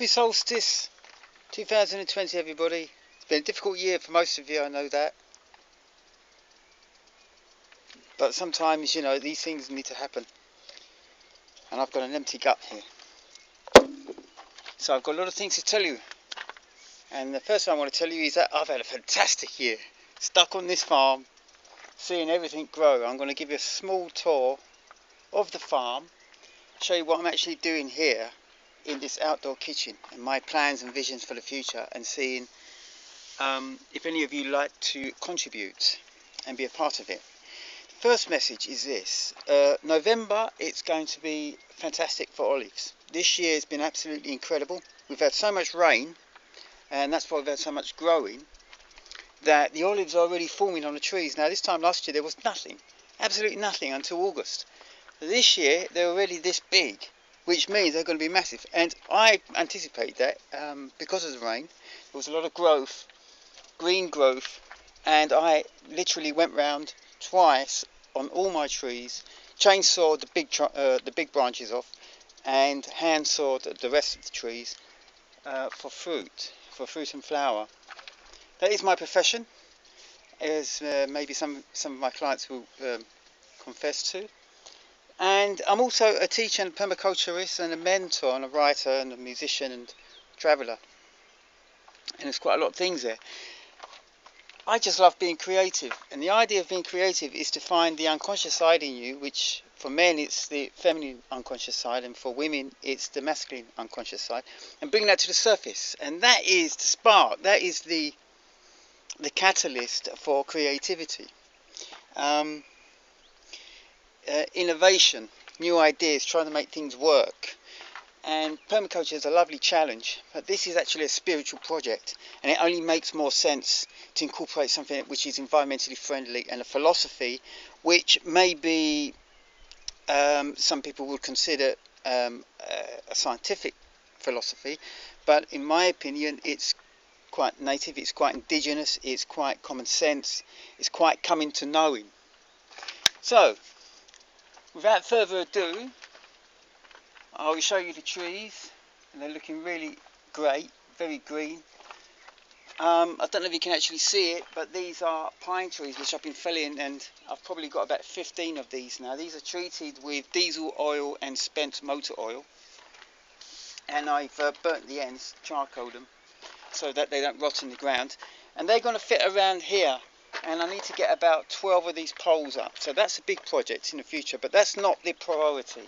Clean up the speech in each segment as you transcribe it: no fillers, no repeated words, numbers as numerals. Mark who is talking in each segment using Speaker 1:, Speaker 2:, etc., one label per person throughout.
Speaker 1: Happy Solstice 2020, everybody. It's been a difficult year for most of you, I know that. But sometimes, you know, these things need to happen. And I've got an empty gut here. So I've got a lot of things to tell you. And the first thing I want to tell you is that I've had a fantastic year. Stuck on this farm, seeing everything grow. I'm going to give you a small tour of the farm, show you what I'm actually doing here in this outdoor kitchen and my plans and visions for the future, and seeing if any of you like to contribute and be a part of it. First message is this: November, it's going to be fantastic for olives. This year has been absolutely incredible. We've had so much rain, and that's why we've had so much growing, that the olives are already forming on the trees. Now, this time last year there was nothing, absolutely nothing, until August. This year they're already this big, which means they're going to be massive. And I anticipate that because of the rain, there was a lot of growth, green growth, and I literally went round twice on all my trees, chainsawed the big branches off, and hand sawed the rest of the trees for fruit and flower. That is my profession, as maybe some of my clients will confess to. And I'm also a teacher and permaculturist and a mentor and a writer and a musician and traveller. And there's quite a lot of things there. I just love being creative. And the idea of being creative is to find the unconscious side in you, which for men it's the feminine unconscious side, and for women it's the masculine unconscious side, and bring that to the surface. And that is the spark, that is the catalyst for creativity. Innovation, new ideas, trying to make things work. And permaculture is a lovely challenge, but this is actually a spiritual project, and it only makes more sense to incorporate something which is environmentally friendly, and a philosophy which maybe some people would consider a scientific philosophy, but in my opinion it's quite native, it's quite indigenous, it's quite common sense, it's quite coming to knowing. So, without further ado, I'll show you the trees, and they're looking really great, very green. I don't know if you can actually see it, but these are pine trees which I've been felling, and I've probably got about 15 of these now. These are treated with diesel oil and spent motor oil, and I've burnt the ends, charcoaled them, so that they don't rot in the ground. And they're going to fit around here, and I need to get about 12 of these poles up. So that's a big project in the future, but that's not the priority.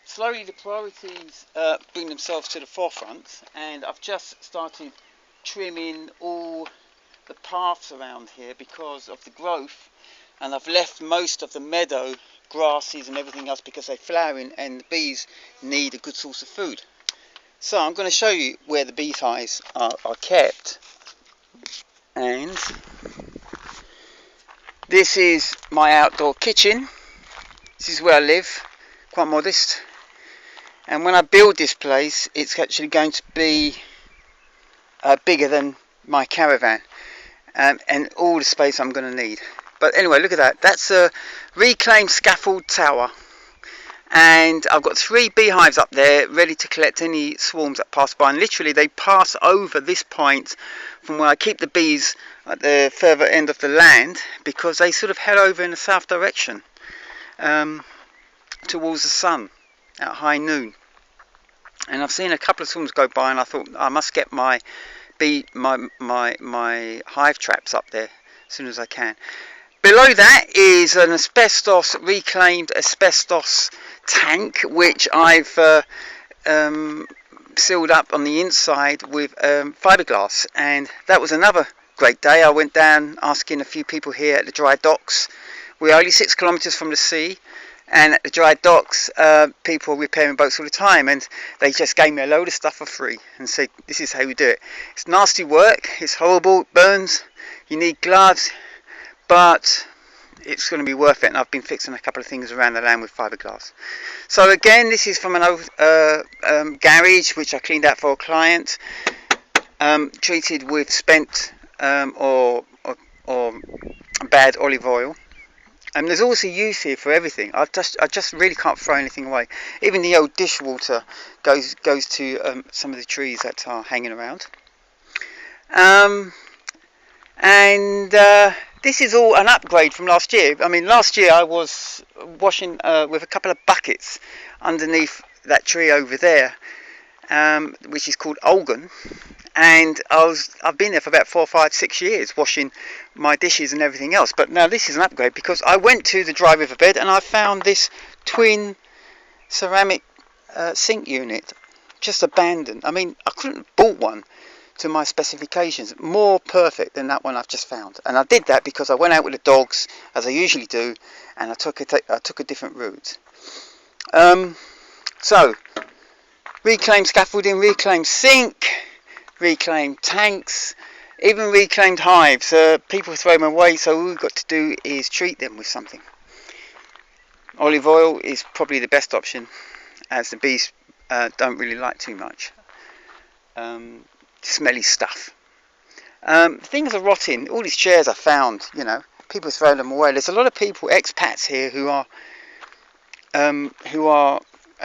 Speaker 1: Slowly the priorities bring themselves to the forefront, and I've just started trimming all the paths around here because of the growth, and I've left most of the meadow grasses and everything else because they're flowering and the bees need a good source of food. So I'm going to show you where the beehives are kept, and this is my outdoor kitchen. This is where I live, quite modest, and when I build this place it's actually going to be bigger than my caravan, and all the space I'm going to need. But anyway, look at that, that's a reclaimed scaffold tower, and I've got 3 beehives up there ready to collect any swarms that pass by, and literally they pass over this point from where I keep the bees at the further end of the land, because they sort of head over in the south direction towards the sun at high noon. And I've seen a couple of swarms go by, and I thought I must get my hive traps up there as soon as I can. Below that is an reclaimed asbestos tank, which I've sealed up on the inside with fiberglass. And that was another great day. I went down asking a few people here at the dry docks. We're only 6 kilometres from the sea, and at the dry docks people are repairing boats all the time, and they just gave me a load of stuff for free and said this is how we do it. It's nasty work, it's horrible, it burns, you need gloves, but it's going to be worth it. And I've been fixing a couple of things around the land with fiberglass. So again, this is from an old garage which I cleaned out for a client, treated with spent or bad olive oil, And there's also use here for everything. I just really can't throw anything away. Even the old dishwater goes to some of the trees that are hanging around. This is all an upgrade from last year. I mean, last year I was washing with a couple of buckets underneath that tree over there, which is called Olgan, and I've been there for about 4, 5, 6 years washing my dishes and everything else. But now this is an upgrade because I went to the dry riverbed and I found this twin ceramic sink unit just abandoned. I mean, I couldn't have bought one to my specifications more perfect than that one I've just found. And I did that because I went out with the dogs as I usually do, and I took a different route. So reclaimed scaffolding, reclaimed sink, reclaimed tanks, even reclaimed hives. People throw them away, so all we've got to do is treat them with something. Olive oil is probably the best option, as the bees don't really like too much smelly stuff. Things are rotting. All these chairs I found, people throw them away. There's a lot of people, expats here, who are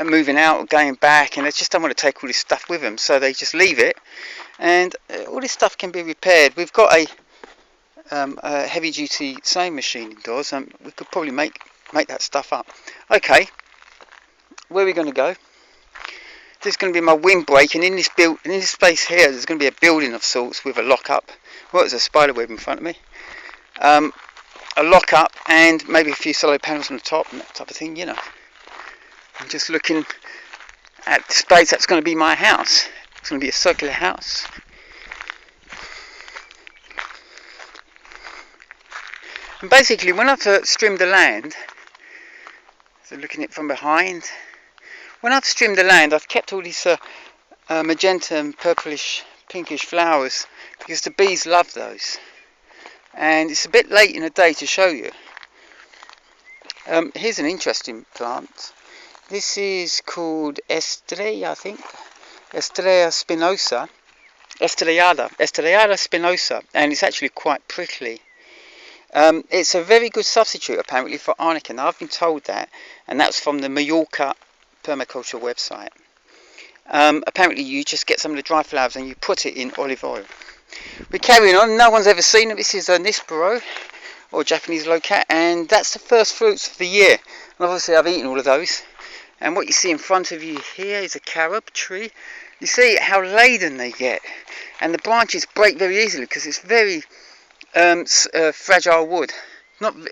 Speaker 1: moving out or going back, and they just don't want to take all this stuff with them, so they just leave it. And all this stuff can be repaired. We've got a heavy-duty sewing machine indoors, and we could probably make that stuff up. Okay, where are we going to go? There's going to be my windbreak, and in this space here, there's going to be a building of sorts with a lock-up. Well, there's a spider web in front of me. A lock-up and maybe a few solar panels on the top and that type of thing, I'm just looking at the space that's going to be my house. It's going to be a circular house. And basically, when I've trimmed the land, so looking at it from behind, when I've trimmed the land, I've kept all these magenta and purplish, pinkish flowers because the bees love those. And it's a bit late in the day to show you. Here's an interesting plant. This is called Estrella, I think. Estrella spinosa. Estrellada spinosa. And it's actually quite prickly. It's a very good substitute apparently for arnica. Now, I've been told that, and that's from the Mallorca permaculture website. Apparently you just get some of the dry flowers and you put it in olive oil. We're carrying on. No one's ever seen it. This is a Nispero, or Japanese locat, and that's the first fruits of the year. And obviously I've eaten all of those. And what you see in front of you here is a carob tree. You see how laden they get, and the branches break very easily because it's very fragile wood.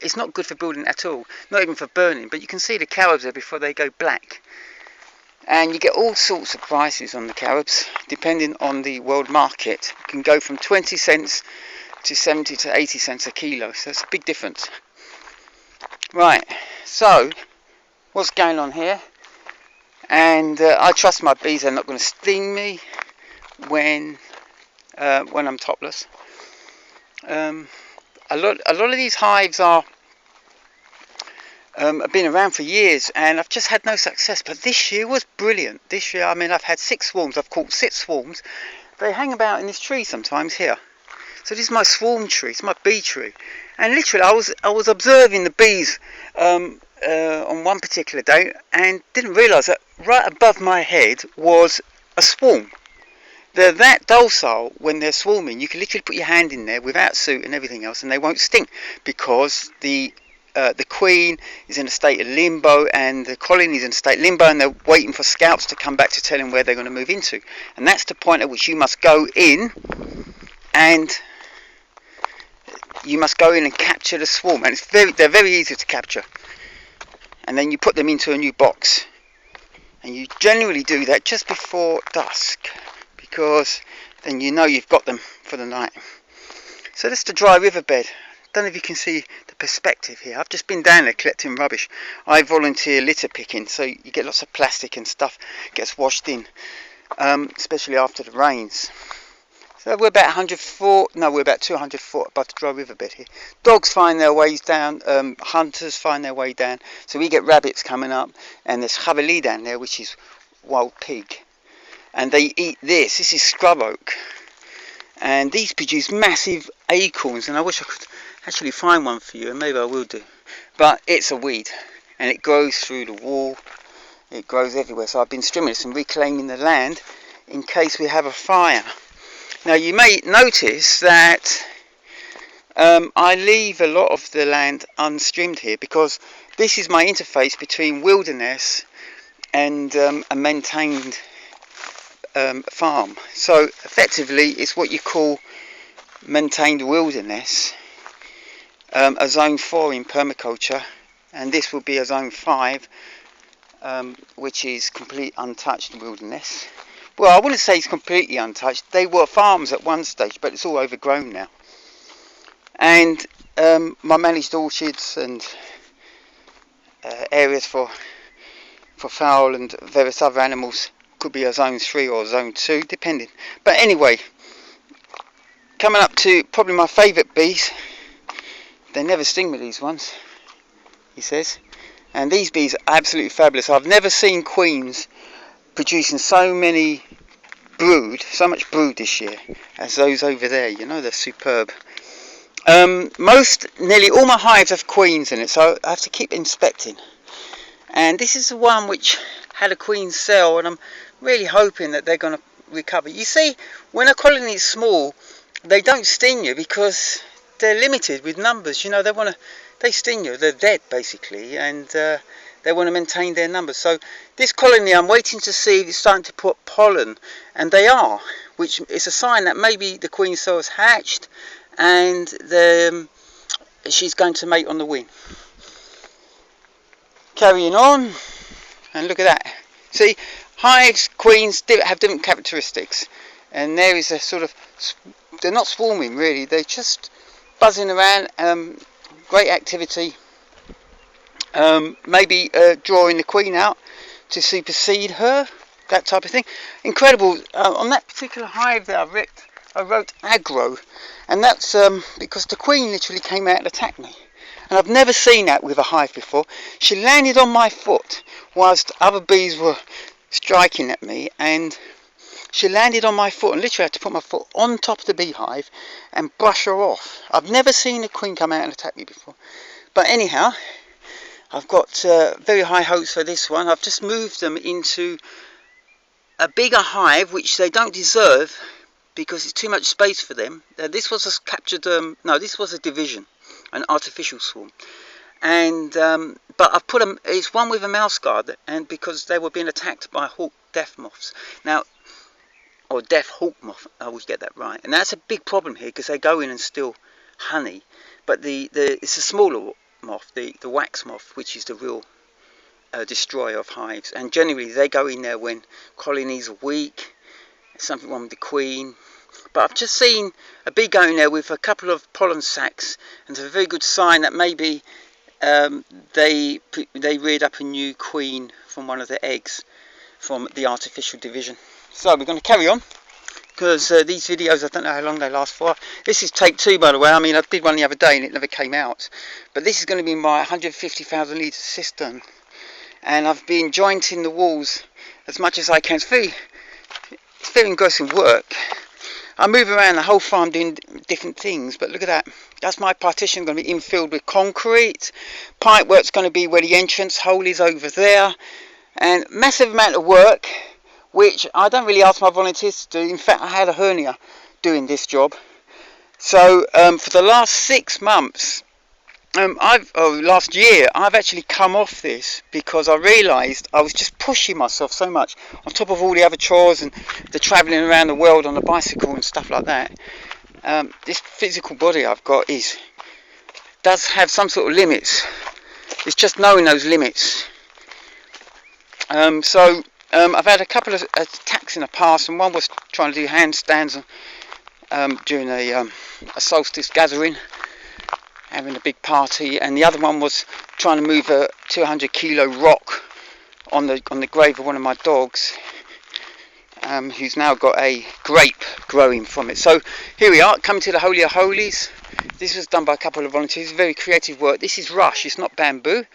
Speaker 1: It's not good for building at all, not even for burning. But you can see the carobs there before they go black. And you get all sorts of prices on the carobs depending on the world market. It can go from 20 cents to 70 to 80 cents a kilo, so it's a big difference. Right, so what's going on here? And I trust my bees are not going to sting me when I'm topless. A lot of these hives have been around for years, and I've just had no success. But this year was brilliant. This year, I mean, I've had 6 swarms. I've caught 6 swarms. They hang about in this tree sometimes here. So this is my swarm tree. It's my bee tree. And literally, I was observing the bees on one particular day, and didn't realise that right above my head was a swarm. They're that docile when they're swarming. You can literally put your hand in there without suit and everything else, and they won't sting because the queen is in a state of limbo and the colony is in a state of limbo, and they're waiting for scouts to come back to tell them where they're going to move into. And that's the point at which you must go in and capture the swarm. And they're very easy to capture. And then you put them into a new box. And you generally do that just before dusk, because then you know you've got them for the night. So that's the dry riverbed. Don't know if you can see the perspective here. I've just been down there collecting rubbish. I volunteer litter picking, so you get lots of plastic and stuff gets washed in, especially after the rains. So we're about 200 foot above the dry riverbed here. Dogs find their ways down, hunters find their way down. So we get rabbits coming up, and there's javeli down there, which is wild pig. And they eat this. This is scrub oak. And these produce massive acorns, and I wish I could actually find one for you, and maybe I will do. but it's a weed, and it grows through the wall, it grows everywhere. So I've been trimming this and reclaiming the land in case we have a fire. Now you may notice that I leave a lot of the land unstrimmed here, because this is my interface between wilderness and a maintained farm. So effectively it's what you call maintained wilderness, a zone 4 in permaculture, and this will be a zone 5, which is complete untouched wilderness. Well, I wouldn't say it's completely untouched. They were farms at one stage, but it's all overgrown now. And my managed orchards and areas for fowl and various other animals could be a zone 3 or zone 2, depending. But anyway, coming up to probably my favourite bees. They never sting me, these ones, he says. And these bees are absolutely fabulous. I've never seen queens producing so much brood this year as those over there. You know, they're superb. Nearly all my hives have queens in it, so I have to keep inspecting. And this is the one which had a queen cell, and I'm really hoping that they're going to recover. You see, when a colony is small, they don't sting you because they're limited with numbers. You know, they sting you, they're dead basically, and they want to maintain their numbers. So this colony, I'm waiting to see if it's starting to put pollen, and they are, which is a sign that maybe the queen cell has hatched and she's going to mate on the wing. Carrying on, and look at that. See, hives, queens have different characteristics, and there is a sort of, they're not swarming really, they're just buzzing around, great activity, maybe drawing the queen out to supersede her, that type of thing. Incredible. On that particular hive that I wrote aggro, and that's because the queen literally came out and attacked me. And I've never seen that with a hive before. She landed on my foot whilst other bees were striking at me, and she landed on my foot and literally had to put my foot on top of the beehive and brush her off. I've never seen a queen come out and attack me before. But anyhow, I've got very high hopes for this one. I've just moved them into a bigger hive, which they don't deserve because it's too much space for them. This was a captured, this was a division, an artificial swarm. And but I've put them, it's one with a mouse guard, and because they were being attacked by deaf moths. Now, or deaf hawk moth, I always get that right. And that's a big problem here because they go in and steal honey. But it's a smaller moth, the wax moth, which is the real destroyer of hives. And generally they go in there when colonies are weak, something wrong with the queen. But I've just seen a bee going there with a couple of pollen sacs, and it's a very good sign that maybe they reared up a new queen from one of the eggs from the artificial division. So we're going to carry on, because these videos, I don't know how long they last for. This is take 2, by the way. I mean, I did one the other day and it never came out. But this is going to be my 150,000 litre cistern. And I've been jointing the walls as much as I can. It's very engrossing work. I move around the whole farm doing different things, but look at that. That's my partition, going to be infilled with concrete. Pipe work's going to be where the entrance hole is over there. And massive amount of work, which I don't really ask my volunteers to do. In fact, I had a hernia doing this job. So for the last 6 months, last year, I've actually come off this because I realised I was just pushing myself so much on top of all the other chores and the travelling around the world on a bicycle and stuff like that. This physical body I've got does have some sort of limits. It's just knowing those limits. I've had a couple of attacks in the past, and one was trying to do handstands during a Solstice gathering, having a big party, and the other one was trying to move a 200 kilo rock on the grave of one of my dogs, who's now got a grape growing from it. So here we are, coming to the Holy of Holies. This was done by a couple of volunteers. Very creative work. This is rush, it's not bamboo.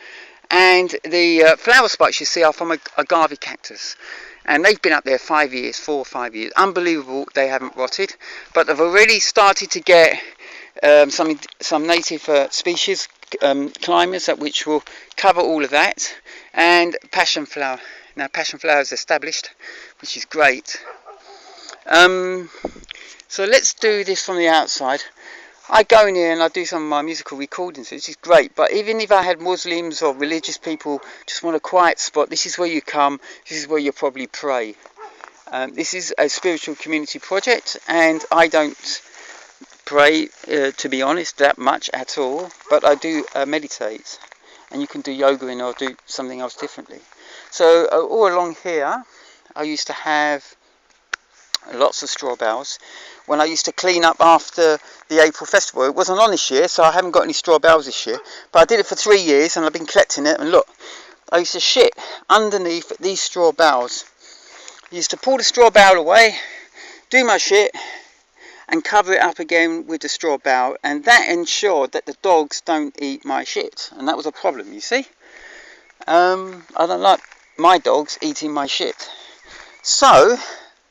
Speaker 1: And the flower spikes you see are from a agave cactus, and they've been up there 4 or 5 years. Unbelievable, they haven't rotted, but they've already started to get some native species climbers which will cover all of that, and passion flower. Now passion flower is established, which is great. So let's do this from the outside. I go in here and I do some of my musical recordings, which is great, but even if I had Muslims or religious people just want a quiet spot, this is where you come, this is where you probably pray. This is a spiritual community project, and I don't pray, to be honest, that much at all, but I do meditate, and you can do yoga in or do something else differently. So all along here I used to have lots of straw bales. When I used to clean up after the April festival, it wasn't on this year, so I haven't got any straw bales this year, but I did it for 3 years and I've been collecting it, and look, I used to shit underneath these straw bales. I used to pull the straw bale away, do my shit, and cover it up again with the straw bale, and that ensured that the dogs don't eat my shit, and that was a problem, you see. I don't like my dogs eating my shit, so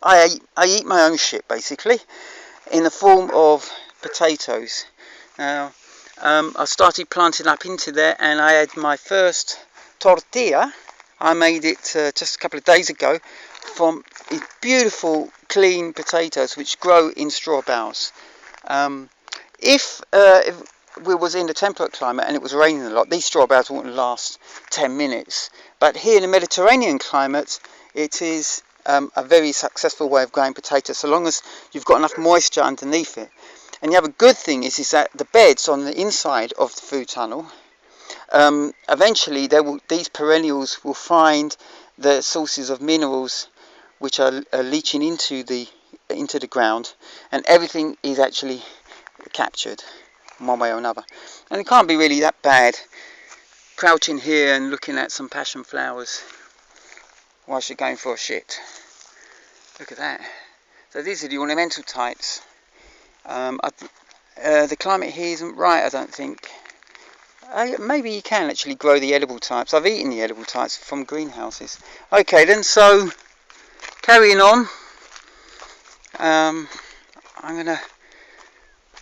Speaker 1: I eat my own shit, basically, in the form of potatoes. Now, I started planting up into there, and I had my first tortilla. I made it just a couple of days ago from beautiful, clean potatoes which grow in straw bales. If we was in the temperate climate and it was raining a lot, these straw bales wouldn't last 10 minutes. But here in the Mediterranean climate, it is a very successful way of growing potatoes, so long as you've got enough moisture underneath it. And the other good thing is that the beds on the inside of the food tunnel, eventually these perennials will find the sources of minerals which are leaching into the ground, and everything is actually captured in one way or another. And it can't be really that bad crouching here and looking at some passion flowers whilst you're going for a shit. Look at that. So these are the ornamental types. The climate here isn't right, I don't think. Maybe you can actually grow the edible types. I've eaten the edible types from greenhouses. Okay then, so carrying on. I'm going to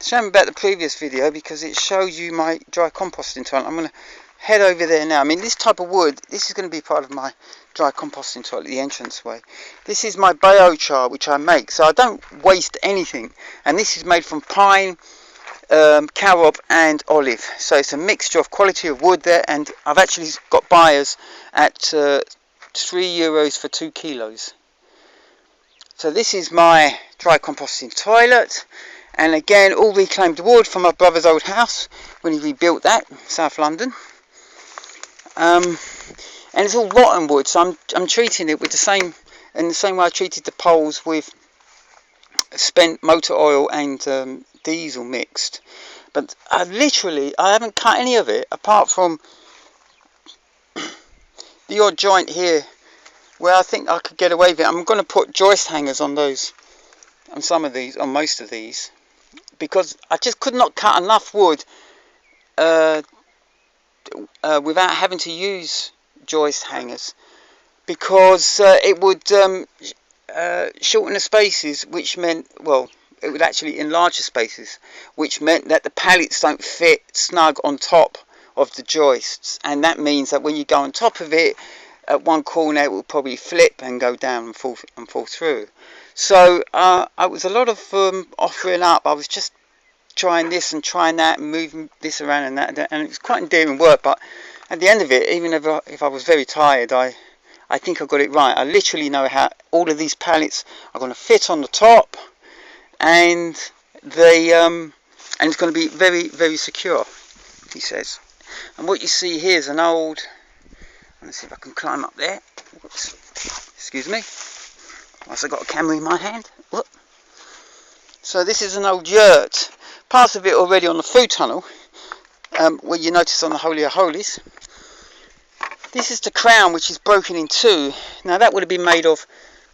Speaker 1: show you about the previous video because it shows you my dry composting toilet. I'm going to head over there now. I mean, this type of wood, this is going to be part of my dry composting toilet, the entranceway. This is my biochar which I make, so I don't waste anything. And this is made from pine, carob and olive. So it's a mixture of quality of wood there, and I've actually got buyers at €3 for 2 kilos. So this is my dry composting toilet, and again all reclaimed wood from my brother's old house when he rebuilt that, South London. And it's all rotten wood, so I'm treating it with the same way I treated the poles, with spent motor oil and diesel mixed. But I haven't cut any of it apart from the odd joint here where I think I could get away with it. I'm going to put joist hangers on those, on some of these, on most of these, because I just could not cut enough wood without having to use joist hangers, because it would shorten the spaces, which meant, well, it would actually enlarge the spaces, which meant that the pallets don't fit snug on top of the joists, and that means that when you go on top of it, at one corner it will probably flip and go down and fall through. So I was a lot of offering up. I was just trying this and trying that and moving this around and that, and it's quite endearing work, but at the end of it, even if I was very tired, I think I got it right. I literally know how all of these pallets are going to fit on the top, and and it's going to be very, very secure, he says. And what you see here is an old, let's see if I can climb up there. Oops. Excuse me, whilst I've got a camera in my hand. Whoop. So this is an old yurt, part of it already on the food tunnel, where you notice on the Holy of Holies. This is the crown, which is broken in two. Now that would have been made of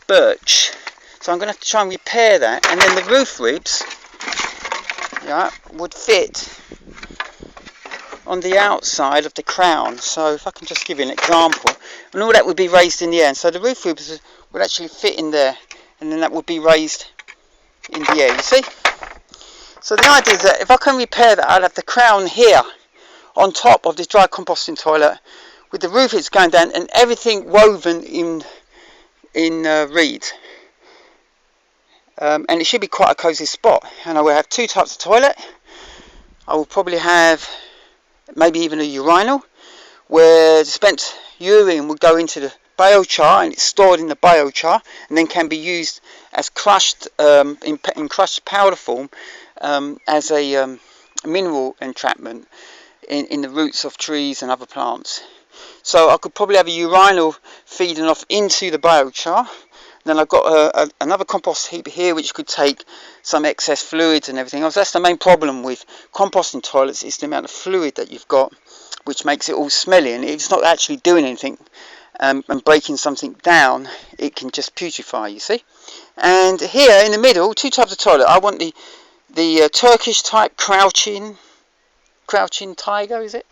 Speaker 1: birch, so I'm going to have to try and repair that, and then the roof ribs, yeah, would fit on the outside of the crown. So if I can just give you an example, and all that would be raised in the air, so the roof ribs would actually fit in there, and then that would be raised in the air, you see. So the idea is that if I can repair that, I'll have the crown here on top of this dry composting toilet with the roof it's going down and everything woven in reed. And it should be quite a cosy spot. And I will have two types of toilet. I will probably have maybe even a urinal where the spent urine will go into the biochar and it's stored in the biochar and then can be used as crushed in crushed powder form as a mineral entrapment in the roots of trees and other plants. So I could probably have a urinal feeding off into the biochar. Then I've got another compost heap here which could take some excess fluids and everything else. That's the main problem with composting toilets, is the amount of fluid that you've got, which makes it all smelly, and it's not actually doing anything and breaking something down, it can just putrefy, you see. And here in the middle, two types of toilet. I want the Turkish type crouching tiger, is it?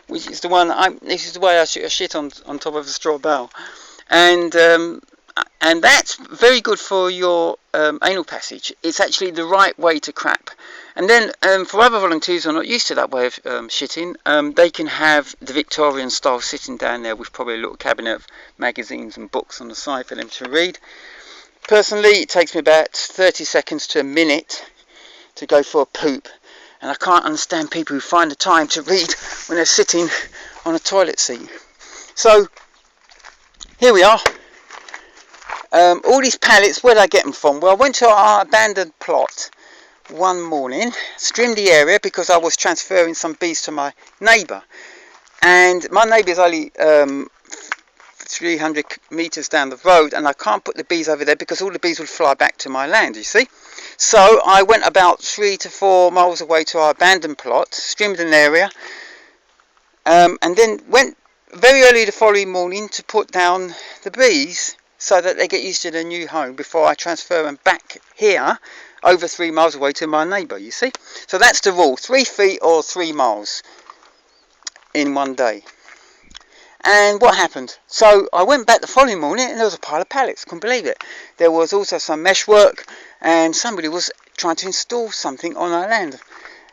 Speaker 1: Which is the one, this is the way I shit on top of a straw bale. And that's very good for your anal passage. It's actually the right way to crap. And then for other volunteers who are not used to that way of shitting, they can have the Victorian style sitting down there with probably a little cabinet of magazines and books on the side for them to read. Personally, it takes me about 30 seconds to a minute to go for a poop. And I can't understand people who find the time to read when they're sitting on a toilet seat. So here we are. All these pallets, where did I get them from? Well, I went to our abandoned plot one morning, trimmed the area because I was transferring some bees to my neighbour. And my neighbour is only 300 metres down the road, and I can't put the bees over there because all the bees would fly back to my land, you see. So I went about 3 to 4 miles away to our abandoned plot, trimmed an area, and then went very early the following morning to put down the bees so that they get used to their new home before I transfer them back here over 3 miles away to my neighbour, you see. So that's the rule, 3 feet or 3 miles in one day. And what happened? So I went back the following morning and there was a pile of pallets, couldn't believe it. There was also some mesh work and somebody was trying to install something on our land.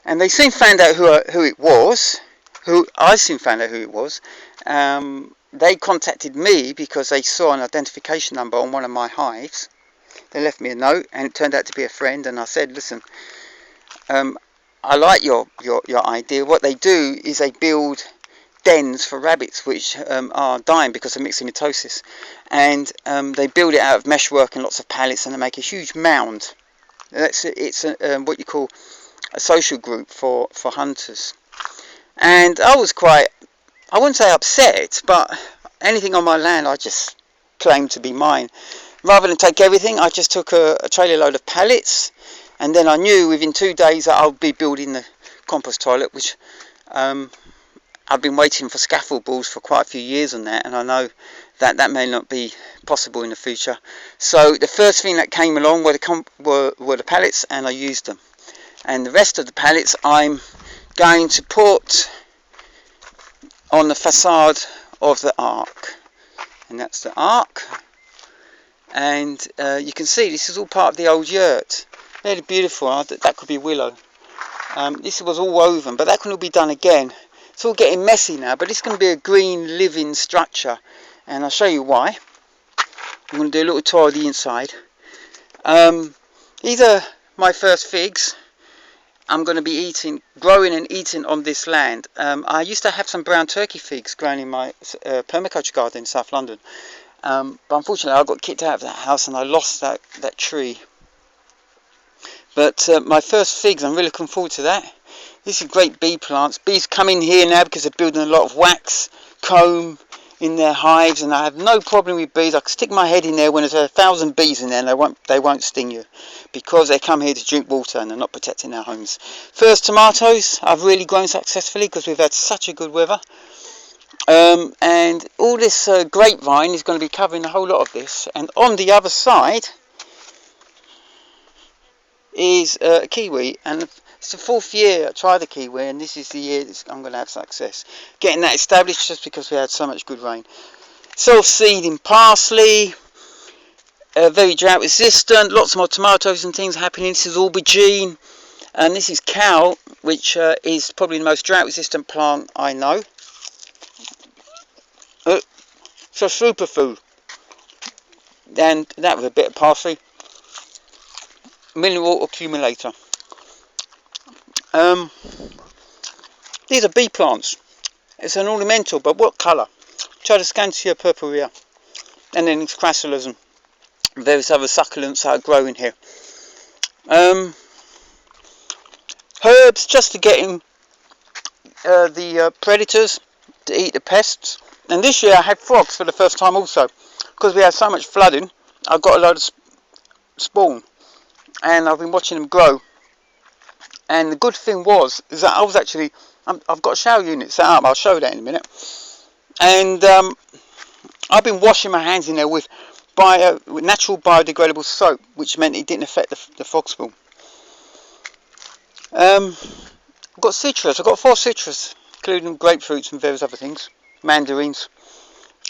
Speaker 1: And they soon found out who it was. I soon found out who it was. They contacted me because they saw an identification number on one of my hives. They left me a note and it turned out to be a friend, and I said, listen, I like your idea. What they do is they build dens for rabbits which are dying because of myxomatosis, and they build it out of meshwork and lots of pallets, and they make a huge mound. It's what you call a social group for hunters. And I was quite, I wouldn't say upset, but anything on my land I just claimed to be mine. Rather than take everything, I just took a trailer load of pallets, and then I knew within 2 days that I'll be building the compost toilet, which I've been waiting for scaffold balls for quite a few years on that, and I know that may not be possible in the future. So the first thing that came along were the pallets, and I used them. And the rest of the pallets I'm going to put on the facade of the ark, and that's the ark. And you can see this is all part of the old yurt. Really beautiful. That could be willow. This was all woven, but that can all be done again. It's all getting messy now, but it's going to be a green living structure, and I'll show you why. I'm going to do a little tour of the inside. These are my first figs. I'm going to be growing and eating on this land. I used to have some brown turkey figs grown in my permaculture garden in South London, but unfortunately I got kicked out of that house and I lost that tree. But my first figs, I'm really looking forward to that. These are great bee plants. Bees come in here now because they're building a lot of wax, comb in their hives, and I have no problem with bees. I can stick my head in there when there's 1,000 bees in there, and they won't sting you because they come here to drink water and they're not protecting their homes. First tomatoes I've really grown successfully because we've had such a good weather. And all this grapevine is going to be covering a whole lot of this, and on the other side is a kiwi, and it's the 4th year I tried the kiwi, and this is the year I'm going to have success getting that established, just because we had so much good rain. Self-seeding parsley, very drought resistant. Lots more tomatoes and things happening. This is aubergine, and this is cow, which is probably the most drought resistant plant I know. It's a superfood. And that with a bit of parsley. Mineral accumulator. These are bee plants. It's an ornamental, but what colour? Tradescantia purpurea. And then it's crassulars and various other succulents that are growing here. Herbs just to get in the predators to eat the pests. And this year I had frogs for the first time also, because we had so much flooding. I got a load of spawn, and I've been watching them grow. And the good thing is that I was actually, I've got a shower unit set up. I'll show that in a minute. And I've been washing my hands in there with natural biodegradable soap, which meant it didn't affect the frog spawn. I've got citrus. I've got 4 citrus, including grapefruits and various other things, mandarins.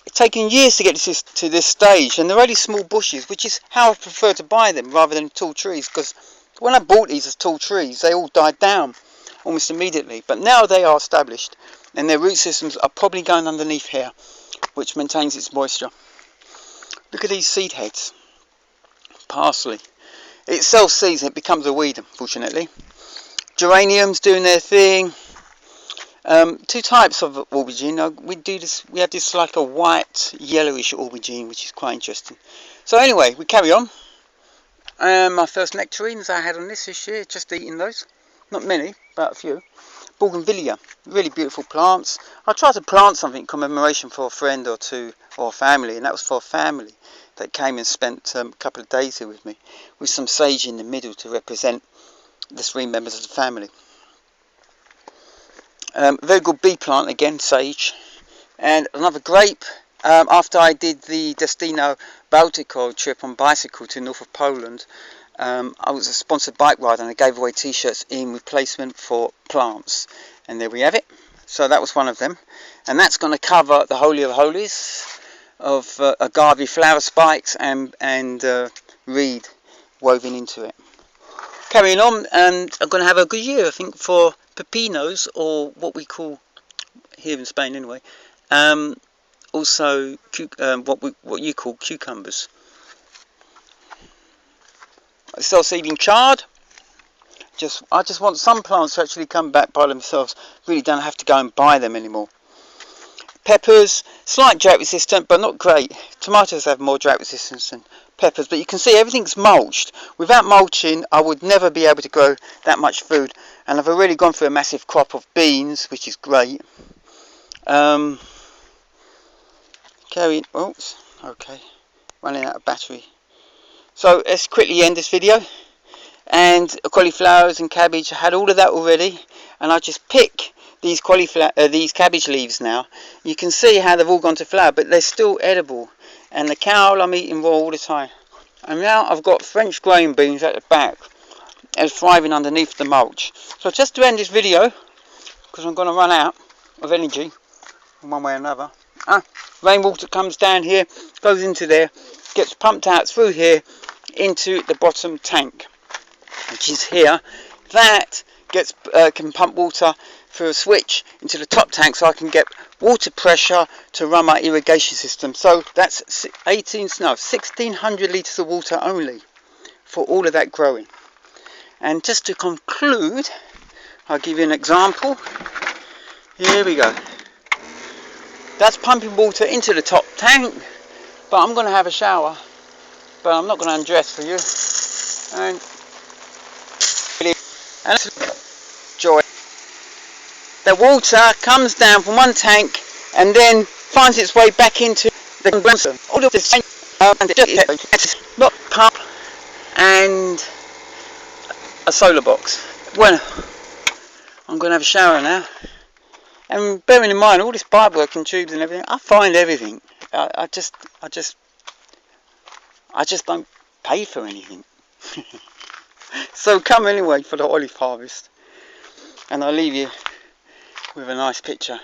Speaker 1: It's taken years to get to this stage, and they're only small bushes, which is how I prefer to buy them rather than tall trees, because when I bought these as tall trees, they all died down almost immediately. But now they are established, and their root systems are probably going underneath here, which maintains its moisture. Look at these seed heads. Parsley. It self-seeds and it becomes a weed, unfortunately. Geraniums doing their thing. 2 types of aubergine. We have this like a white, yellowish aubergine, which is quite interesting. So anyway, we carry on. My first nectarines I had on this year, just eating those. Not many, but a few. Bougainvillea, really beautiful plants. I tried to plant something in commemoration for a friend or two or family, and that was for a family that came and spent a couple of days here with me, with some sage in the middle to represent the 3 members of the family. Very good bee plant again, sage. And another grape. After I did the Destino Baltico trip on bicycle to north of Poland, I was a sponsored bike rider and I gave away t-shirts in replacement for plants. And there we have it. So that was one of them. And that's going to cover the Holy of Holies of agave flower spikes and reed woven into it. Carrying on, and I'm going to have a good year, I think, for pepinos, or what we call here in Spain anyway. Also, what you call cucumbers. I start seeding chard. I just want some plants to actually come back by themselves. Really don't have to go and buy them anymore. Peppers, slight drought resistant, but not great. Tomatoes have more drought resistance than peppers, but you can see everything's mulched. Without mulching, I would never be able to grow that much food. And I've already gone through a massive crop of beans, which is great. Okay, running out of battery. So let's quickly end this video. And cauliflowers and cabbage, I had all of that already, and I just pick these these cabbage leaves now. You can see how they've all gone to flower, but they're still edible. And the cowl I'm eating raw all the time. And now I've got French grain beans at the back, and thriving underneath the mulch. So just to end this video, because I'm going to run out of energy in one way or another. Rainwater comes down here, goes into there, gets pumped out through here into the bottom tank, which is here. That gets can pump water through a switch into the top tank, so I can get water pressure to run my irrigation system. So that's 1,600 litres of water only for all of that growing. And just to conclude, I'll give you an example. Here we go. That's pumping water into the top tank, but I'm going to have a shower, but I'm not going to undress for you. And enjoy. The water comes down from one tank and then finds its way back into the condenser. All of this not pump and a solar box. Well, I'm going to have a shower now. And bearing in mind all this pipe work and tubes and everything, I find everything. I just don't pay for anything. So come anyway for the olive harvest, and I'll leave you with a nice picture.